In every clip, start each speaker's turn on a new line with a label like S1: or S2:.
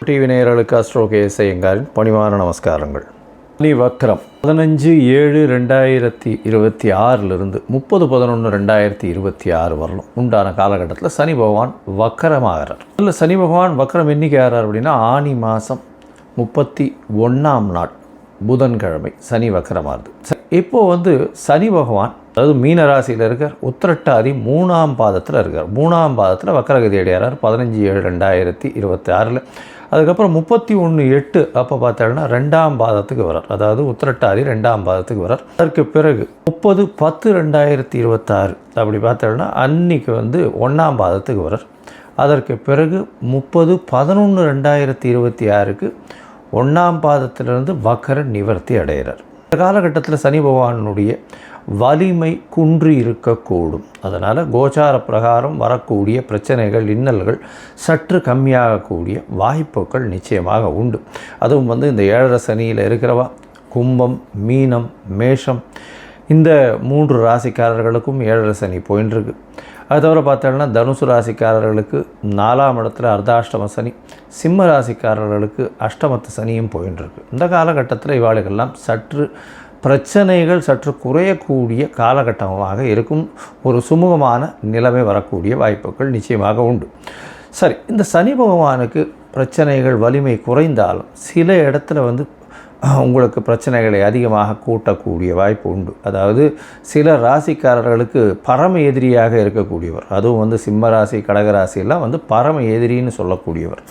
S1: TV நேயர்களுக்கு astro KSI எங்காரின் பணிவான நமஸ்காரங்கள். சனி வக்ரம் 15/7/2026 30/11/2026 வரலும் உண்டான காலகட்டத்தில் சனி பகவான் வக்கரமாகிறார். அதில் சனி பகவான் வக்கரம் என்னைக்கு ஆகிறார் அப்படின்னா ஆனி மாதம் 31ஆம் நாள் புதன்கிழமை சனி வக்கரமாகுது. இப்போது சனி பகவான் அதாவது மீன ராசியில் இருக்கார், உத்திரட்டாதி 3ஆம் பாதத்தில் இருக்கார். 3ஆம் பாதத்தில் வக்கரகதி அடையார் 15/7/2026. அதுக்கப்புறம் 31/8 அப்போ பார்த்தோம்னா 2ஆம் பாதத்துக்கு வரார், அதாவது உத்திரட்டாதி 2ஆம் பாதத்துக்கு வரார். அதற்கு பிறகு 30/10/2026 அப்படி பார்த்தோம்னா அன்னைக்கு 1ஆம் பாதத்துக்கு வரார். அதற்கு பிறகு 30/11/2026க்கு 1ஆம் பாதத்திலிருந்து வக்கர நிவர்த்தி அடைகிறார். இந்த காலகட்டத்தில் சனி பகவானுடைய வலிமை குன்றி இருக்கக்கூடும். அதனால் கோச்சார பிரகாரம் வரக்கூடிய பிரச்சனைகள் இன்னல்கள் சற்று கம்மியாகக்கூடிய வாய்ப்புகள் நிச்சயமாக உண்டு. அதுவும் இந்த 7.5 சனியில் இருக்கிறவா கும்பம், மீனம், மேஷம் இந்த 3 ராசிக்காரர்களுக்கும் 7.5 சனி போயின்னு இருக்கு. அது தவிர பார்த்தோம்னா தனுசு ராசிக்காரர்களுக்கு 4ஆம் இடத்துல அர்த்தாஷ்டம சனி, சிம்ம ராசிக்காரர்களுக்கு அஷ்டமத்து சனியும் போயின்னு இருக்கு. இந்த காலகட்டத்தில் இவாளுக்கெல்லாம் சற்று பிரச்சனைகள் சற்று குறையக்கூடிய காலகட்டமாக இருக்கும். ஒரு சுமூகமான நிலைமை வரக்கூடிய வாய்ப்புகள் நிச்சயமாக உண்டு. சரி, இந்த சனி பகவானுக்கு பிரச்சனைகள் வலிமை குறைந்தாலும் சில இடத்துல உங்களுக்கு பிரச்சனைகளை அதிகமாக கூட்டக்கூடிய வாய்ப்பு உண்டு. அதாவது சில ராசிக்காரர்களுக்கு பரம எதிரியாக இருக்கக்கூடியவர், அதுவும் சிம்ம ராசி கடகராசியெல்லாம் பரம எதிரின்னு சொல்லக்கூடியவர்.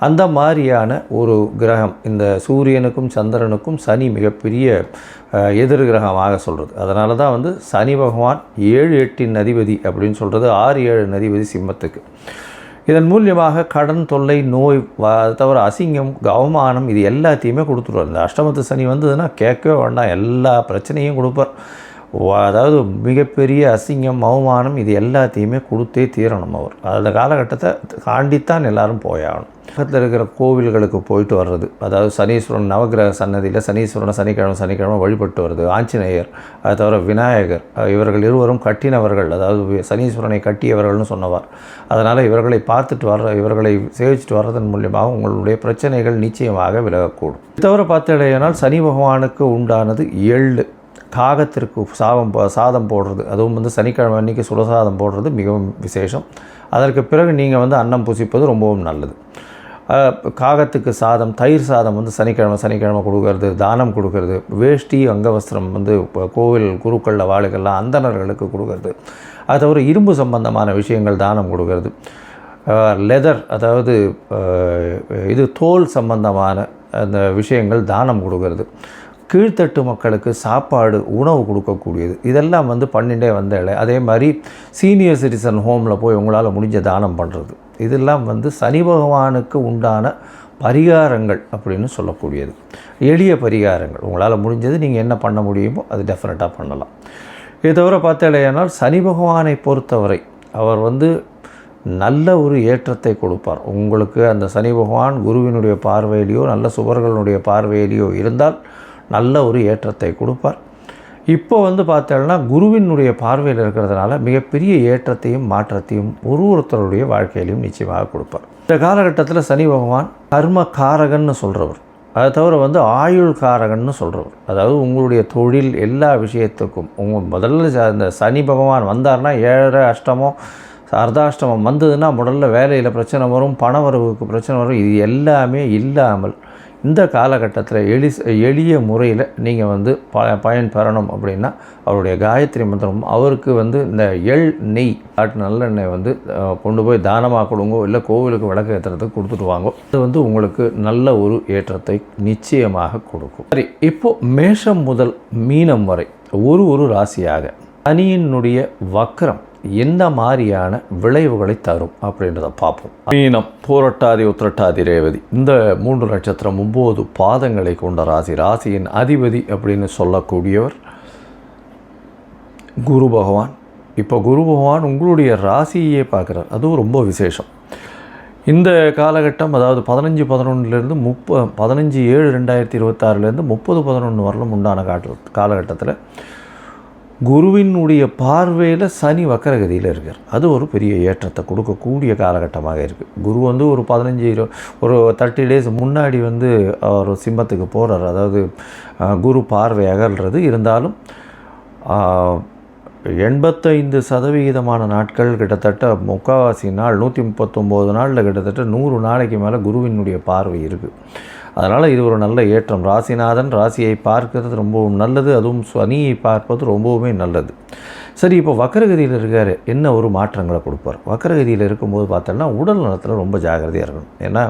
S1: அந்த மாதிரியான ஒரு கிரகம் இந்த சூரியனுக்கும் சந்திரனுக்கும் சனி மிகப்பெரிய எதிர் கிரகமாக சொல்கிறது. அதனால தான் சனி பகவான் 7-8 அதிபதி அப்படின்னு சொல்கிறது, 6-7 அதிபதி சிம்மத்துக்கு. இதன் மூலியமாக கடன் தொல்லை, நோய், தவிர அசிங்கம், அவமானம் இது எல்லாத்தையுமே கொடுத்துருவார். இந்த அஷ்டமத்து சனி வந்ததுன்னா கேட்கவே வேண்டாம், எல்லா பிரச்சனையும் கொடுப்பார். அதாவது மிகப்பெரிய அசிங்கம், அவமானம் இது எல்லாத்தையுமே கொடுத்தே தீரணும் அவர். அந்த காலகட்டத்தை தாண்டித்தான் எல்லோரும் போயாகணும். பக்கத்தில் இருக்கிற கோவில்களுக்கு போயிட்டு வர்றது, அதாவது சனீஸ்வரன் நவகிரக சன்னதியில் சனீஸ்வரனை சனிக்கிழமை வழிபட்டு வருது. ஆஞ்சநேயர், அது தவிர விநாயகர், இவர்கள் இருவரும் கட்டினவர்கள், அதாவது சனீஸ்வரனை கட்டியவர்கள்னு சொன்னவார். அதனால் இவர்களை பார்த்துட்டு இவர்களை சேவிச்சுட்டு வர்றதன் மூலியமாக உங்களுடைய பிரச்சனைகள் நிச்சயமாக விலகக்கூடும். இது தவிர பார்த்தீங்கன்னா சனி பகவானுக்கு உண்டானது எள்ளு, காகத்திற்கு சாதம் போடுறது, அதுவும் சனிக்கிழமை அன்றைக்கி சுடசாதம் போடுறது மிகவும் விசேஷம். அதற்கு பிறகு நீங்கள் அன்னம் புசிப்பது ரொம்பவும் நல்லது. காகத்துக்கு சாதம், தயிர் சாதம் சனிக்கிழமை கொடுக்கறது, தானம் கொடுக்கறது, வேஷ்டி அங்கவஸ்திரம் கோவில் குருக்களில் வாழுகள்லாம் அந்தணர்களுக்கு கொடுக்கறது, அது தவிர இரும்பு சம்பந்தமான விஷயங்கள் தானம் கொடுக்கறது, லெதர் அதாவது இது தோல் சம்பந்தமான அந்த விஷயங்கள் தானம் கொடுக்கறது, கீழ்த்தட்டு மக்களுக்கு சாப்பாடு உணவு கொடுக்கக்கூடியது, இதெல்லாம் பண்ணிகிட்டே வந்தாலே. அதே மாதிரி சீனியர் சிட்டிசன் ஹோமில் போய் உங்களால் முடிஞ்ச தானம் பண்ணுறது, இதெல்லாம் சனி பகவானுக்கு உண்டான பரிகாரங்கள் அப்படின்னு சொல்லக்கூடியது. எளிய பரிகாரங்கள் உங்களால் முடிஞ்சது நீங்கள் என்ன பண்ண முடியுமோ அது டெஃபினட்டாக பண்ணலாம். இது தவிர பார்த்தாலேயானால் சனி பகவானை பொறுத்தவரை அவர் நல்ல ஒரு ஏற்றத்தை கொடுப்பார் உங்களுக்கு. அந்த சனி பகவான் குருவினுடைய பார்வையிலையோ நல்ல சுபர்களுடைய பார்வையிலையோ இருந்தால் நல்ல ஒரு ஏற்றத்தை கொடுப்பார். இப்போ பார்த்தோம்னா குருவினுடைய பார்வையில் இருக்கிறதுனால மிகப்பெரிய ஏற்றத்தையும் மாற்றத்தையும் ஒருத்தருடைய வாழ்க்கையிலையும் நிச்சயமாக கொடுப்பார். இந்த காலகட்டத்தில் சனி பகவான் கர்ம காரகன்னு சொல்கிறவர், அதை தவிர ஆயுள் காரகன்னு சொல்கிறவர். அதாவது உங்களுடைய தொழில் எல்லா விஷயத்துக்கும் முதல்ல அந்த சனி பகவான் வந்தார்னா 7 அஷ்டமம் அர்த்தாஷ்டமம் வந்ததுன்னா முதல்ல வேலையில் பிரச்சனை வரும், பணவரவுக்கு பிரச்சனை வரும். இது எல்லாமே இல்லாமல் இந்த காலகட்டத்தில் எளிய முறையில் நீங்கள் பயன் பெறணும் அப்படின்னா அவருடைய காயத்ரி மந்திரம், அவருக்கு இந்த எள் நெய் நல்லெண்ணெய் கொண்டு போய் தானமாக கொடுங்கோ, இல்லை கோவிலுக்கு விளக்கு ஏற்றுறதுக்கு கொடுத்துட்டு வாங்கோ. அது உங்களுக்கு நல்ல ஒரு ஏற்றத்தை நிச்சயமாக கொடுக்கும். சரி, இப்போது மேஷம் முதல் மீனம் வரை ஒரு ராசியாக சனியினுடைய வக்ரம் என்ன மாதிரியான விளைவுகளை தரும் அப்படின்றத பார்ப்போம். மீனம், பூரட்டாதி, உத்திரட்டாதி, ரேவதி இந்த 3 நட்சத்திரம் 9 பாதங்களை கொண்ட ராசி. ராசியின் அதிபதி அப்படின்னு சொல்லக்கூடியவர் குரு பகவான். இப்போ குரு பகவான் உங்களுடைய ராசியே பார்க்குறார், அதுவும் ரொம்ப விசேஷம். இந்த காலகட்டம் அதாவது 15/11 15/7/2026 30/11 வரலும் உண்டான காலகட்டத்தில் குருவினுடைய பார்வையில் சனி வக்கரகதியில் இருக்கார். அது ஒரு பெரிய ஏற்றத்தை கொடுக்கக்கூடிய காலகட்டமாக இருக்குது. குரு வந்து ஒரு 30 டேஸ் முன்னாடி வந்து அவர் சிம்மத்துக்கு போகிறார். அதாவது குரு பார்வை அகல்றது. இருந்தாலும் 85% நாட்கள், கிட்டத்தட்ட முக்கால்வாசி நாள், 139 நாளில் கிட்டத்தட்ட 100 நாளைக்கு மேலே குருவினுடைய பார்வை இருக்குது. அதனால் இது ஒரு நல்ல ஏற்றம். ராசிநாதன் ராசியை பார்க்கறது ரொம்பவும் நல்லது. அதுவும் சனியை பார்ப்பது ரொம்பவுமே நல்லது. சரி, இப்போ வக்கரகதியில் இருக்கார், என்ன ஒரு மாற்றங்களை கொடுப்பார்? வக்கரகதியில் இருக்கும்போது பார்த்தோன்னா உடல் நலத்தில் ரொம்ப ஜாகிரதையாக இருக்கணும். ஏன்னா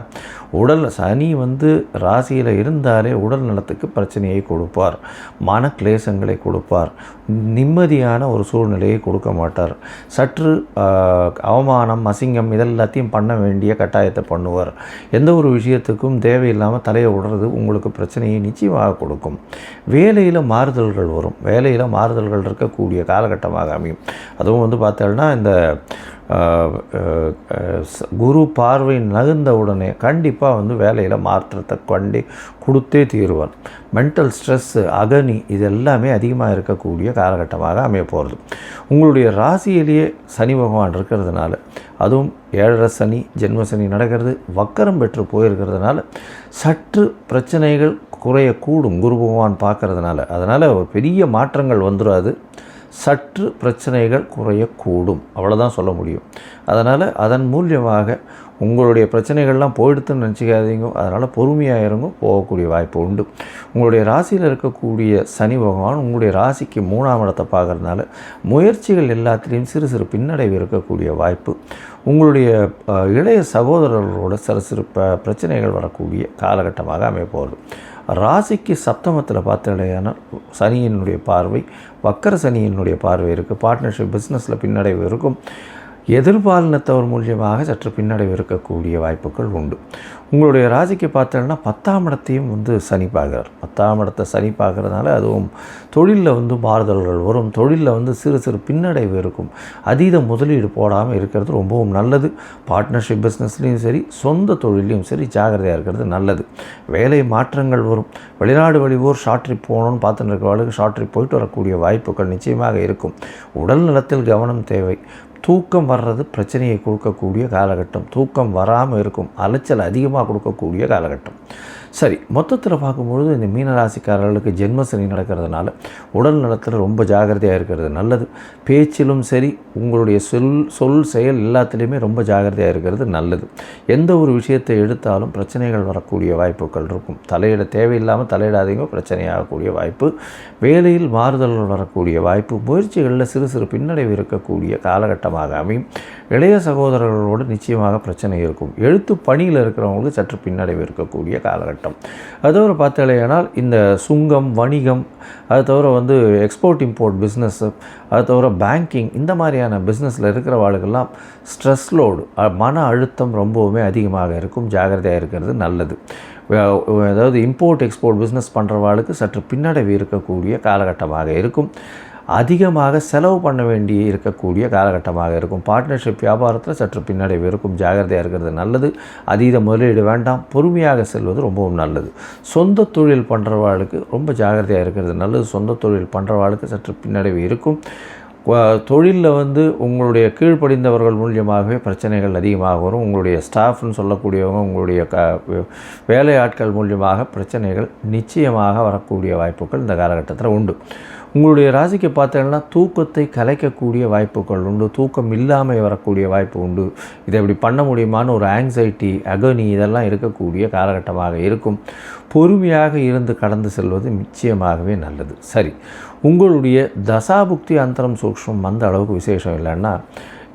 S1: சனி வந்து ராசியில் இருந்தாலே உடல் நலத்துக்கு பிரச்சனையை கொடுப்பார், மன கிளேசங்களை கொடுப்பார், நிம்மதியான ஒரு சூழ்நிலையை கொடுக்க மாட்டார். சற்று அவமானம், அசிங்கம் இதெல்லாத்தையும் பண்ண வேண்டிய கட்டாயத்தை பண்ணுவார். எந்த ஒரு விஷயத்துக்கும் தேவையில்லாமல் தலையை விடுறது உங்களுக்கு பிரச்சனையை நிச்சயமாக கொடுக்கும். வேலையில் மாறுதல்கள் வரும். வேலையில் மாறுதல்கள் இருக்கக்கூடிய காலகட்டமாக அமையும். அதுவும் வந்து பார்த்தோன்னா இந்த குரு பார்வை நகர்ந்த உடனே கண்டிப்பாக வந்து வேலையில் மாற்றத்தை கொடுத்தே தீருவார். மென்டல் ஸ்ட்ரெஸ்ஸு, அகனி இது எல்லாமே அதிகமாக இருக்கக்கூடிய காலகட்டமாக அமைய போகிறது. உங்களுடைய ராசியிலேயே சனி பகவான் இருக்கிறதுனால, அதுவும் 7.5 சனி, ஜென்ம சனி நடக்கிறது, வக்கரம் பெற்று போயிருக்கிறதுனால சற்று பிரச்சனைகள் குறையக்கூடும் குரு பகவான் பார்க்கறதுனால. அதனால் பெரிய மாற்றங்கள் வந்துடாது, சற்று பிரச்சனைகள் குறையக்கூடும், அவ்வளோதான் சொல்ல முடியும். அதனால் அதன் மூலியமாக உங்களுடைய பிரச்சனைகள்லாம் போயிடுத்துன்னு நினச்சிக்காதீங்க. அதனால் பொறுமையாக இருங்க, போகக்கூடிய வாய்ப்பு உண்டு. உங்களுடைய ராசியில் இருக்கக்கூடிய சனி பகவான் உங்களுடைய ராசிக்கு 3ஆம் இடத்தை பார்க்குறதுனால முயற்சிகள் எல்லாத்துலேயும் சிறு சிறு பின்னடைவு இருக்கக்கூடிய வாய்ப்பு. உங்களுடைய இளைய சகோதரர்களோட சிறு பிரச்சனைகள் வரக்கூடிய காலகட்டமாக அமையப்போகுது. ராசிக்கு சப்தமத்தில் பார்த்தீங்கன்னா சனியினுடைய பார்வை, வக்கர சனியினுடைய பார்வை இருக்குது. பார்ட்னர்ஷிப் பிஸ்னஸில் பின்னடைவு இருக்கும். எதிர்பாலினத்தவர் மூலியமாக சற்று பின்னடைவு இருக்கக்கூடிய வாய்ப்புகள் உண்டு. உங்களுடைய ராசிக்கு பார்த்தோன்னா 10ஆம் இடத்தையும் வந்து சனி பார்க்குறார். 10ஆம் இடத்தை சனி பார்க்குறதுனால அதுவும் தொழிலில் வந்து மாறுதல்கள் வரும். தொழிலில் வந்து சிறு சிறு பின்னடைவு இருக்கும். அதீத முதலீடு போடாமல் இருக்கிறது ரொம்பவும் நல்லது. பார்ட்னர்ஷிப் பிஸ்னஸ்லேயும் சரி, சொந்த தொழிலையும் சரி ஜாகிரதையாக இருக்கிறது நல்லது. வேலை மாற்றங்கள் வரும். வெளிநாடு வெளியூர் ஷார்ட் ட்ரிப் போகணுன்னு பார்த்துட்டு இருக்கிறவர்களுக்கு ஷார்ட் ட்ரிப் போயிட்டு வரக்கூடிய வாய்ப்புகள் நிச்சயமாக இருக்கும். உடல் நலத்தில் கவனம் தேவை. தூக்கம் வர்றது பிரச்சனையை கொடுக்கக்கூடிய காலகட்டம். தூக்கம் வராமல் இருக்கும். அலைச்சல் அதிகமாக கொடுக்கக்கூடிய காலகட்டம். சரி, மொத்தத்தில் பார்க்கும்பொழுது இந்த மீனராசிக்காரர்களுக்கு ஜென்மசனி நடக்கிறதுனால உடல் நலத்தில் ரொம்ப ஜாகிரதையாக இருக்கிறது நல்லது. பேச்சிலும் சரி, உங்களுடைய சொல் செயல் எல்லாத்துலேயுமே ரொம்ப ஜாகிரதையாக இருக்கிறது நல்லது. எந்த ஒரு விஷயத்தை எடுத்தாலும் பிரச்சனைகள் வரக்கூடிய வாய்ப்புகள் இருக்கும். தேவையில்லாமல் தலையிடாதீங்க, பிரச்சனையாகக்கூடிய வாய்ப்பு. வேலையில் மாறுதல்கள் வரக்கூடிய வாய்ப்பு. முயற்சிகளில் சிறு சிறு பின்னடைவு இருக்கக்கூடிய காலகட்டமாக அமையும். இளைய சகோதரர்களோடு நிச்சயமாக பிரச்சனை இருக்கும். எழுத்து பணியில் இருக்கிறவங்களுக்கு சற்று பின்னடைவு இருக்கக்கூடிய காலகட்டம். அது தவிர பார்த்தாலேயானால் இந்த சுங்கம், வணிகம், அது தவிர வந்து எக்ஸ்போர்ட் இம்போர்ட் பிஸ்னஸ்ஸு, அது தவிர பேங்கிங், இந்த மாதிரியான பிஸ்னஸில் இருக்கிறவாளுக்கெல்லாம் ஸ்ட்ரெஸ் லோடு, மன அழுத்தம் ரொம்பவுமே அதிகமாக இருக்கும். ஜாகிரதையாக இருக்கிறது நல்லது. அதாவது இம்போர்ட் எக்ஸ்போர்ட் பிஸ்னஸ் பண்ணுறவாளுக்கு சற்று பின்னடைவு இருக்கக்கூடிய காலகட்டமாக இருக்கும். அதிகமாக செலவு பண்ண வேண்டி இருக்கக்கூடிய காலகட்டமாக இருக்கும். பார்ட்னர்ஷிப் வியாபாரத்தில் சற்று பின்னடைவு இருக்கும். ஜாகிரதையாக இருக்கிறது நல்லது. அதீத முதலீடு வேண்டாம். பொறுமையாக செல்வது ரொம்பவும் நல்லது. சொந்த தொழில் பண்ணுறவாளுக்கு ரொம்ப ஜாகிரதையாக இருக்கிறது நல்லது. சொந்த தொழில் பண்ணுறவாளுக்கு சற்று பின்னடைவு இருக்கும். தொழிலில் வந்து உங்களுடைய கீழ்ப்படிந்தவர்கள் மூலியமாகவே பிரச்சனைகள் அதிகமாக வரும். உங்களுடைய ஸ்டாஃப்னு சொல்லக்கூடியவங்க, உங்களுடைய வேலை ஆட்கள் மூலியமாக பிரச்சனைகள் நிச்சயமாக வரக்கூடிய வாய்ப்புகள் இந்த காலகட்டத்தில் உண்டு. உங்களுடைய ராசிக்கு பார்த்தீங்கன்னா தூக்கத்தை கலைக்கக்கூடிய வாய்ப்புகள் உண்டு. தூக்கம் இல்லாமல் வரக்கூடிய வாய்ப்பு உண்டு. இதை எப்படி பண்ண முடியுமான்னு ஒரு ஆங்ஸைட்டி, அகனி இதெல்லாம் இருக்கக்கூடிய காலகட்டமாக இருக்கும். பொறுமையாக இருந்து கடந்து செல்வது நிச்சயமாகவே நல்லது. சரி, உங்களுடைய தசாபுக்தி அந்தரம் சூக்ஷ்மம் அந்த அளவுக்கு விசேஷம் இல்லைன்னா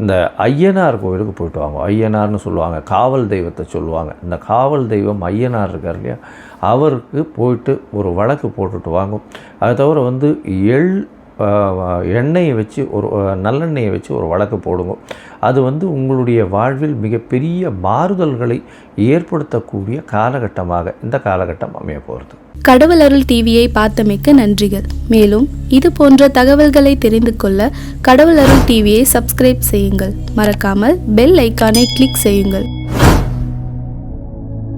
S1: இந்த ஐயனார் கோவிலுக்கு போய்ட்டு வாங்க. ஐயனார்னு சொல்லுவாங்க, காவல் தெய்வத்தை சொல்லுவாங்க. இந்த காவல் தெய்வம் ஐயனார் இருக்கார் இல்லையா, அவருக்கு போயிட்டு ஒரு வழக்கு போட்டுட்டு வாங்கும். அது தவிர வந்து எண்ணெயை வச்சு நல்லெண்ணெயை வச்சு ஒரு வழக்கு போடுங்க. அது வந்து உங்களுடைய வாழ்வில் மிகப்பெரிய மாறுதல்களை ஏற்படுத்தக்கூடிய காலகட்டமாக இந்த காலகட்டம் அமைய போகிறது.
S2: கடவுள் அருள் டிவியை பார்த்தமைக்க நன்றிகள். மேலும் இது போன்ற தகவல்களை தெரிந்து கொள்ள கடவுள் அருள் டிவியை சப்ஸ்கிரைப் செய்யுங்கள். மறக்காமல் பெல் ஐக்கானை கிளிக் செய்யுங்கள்.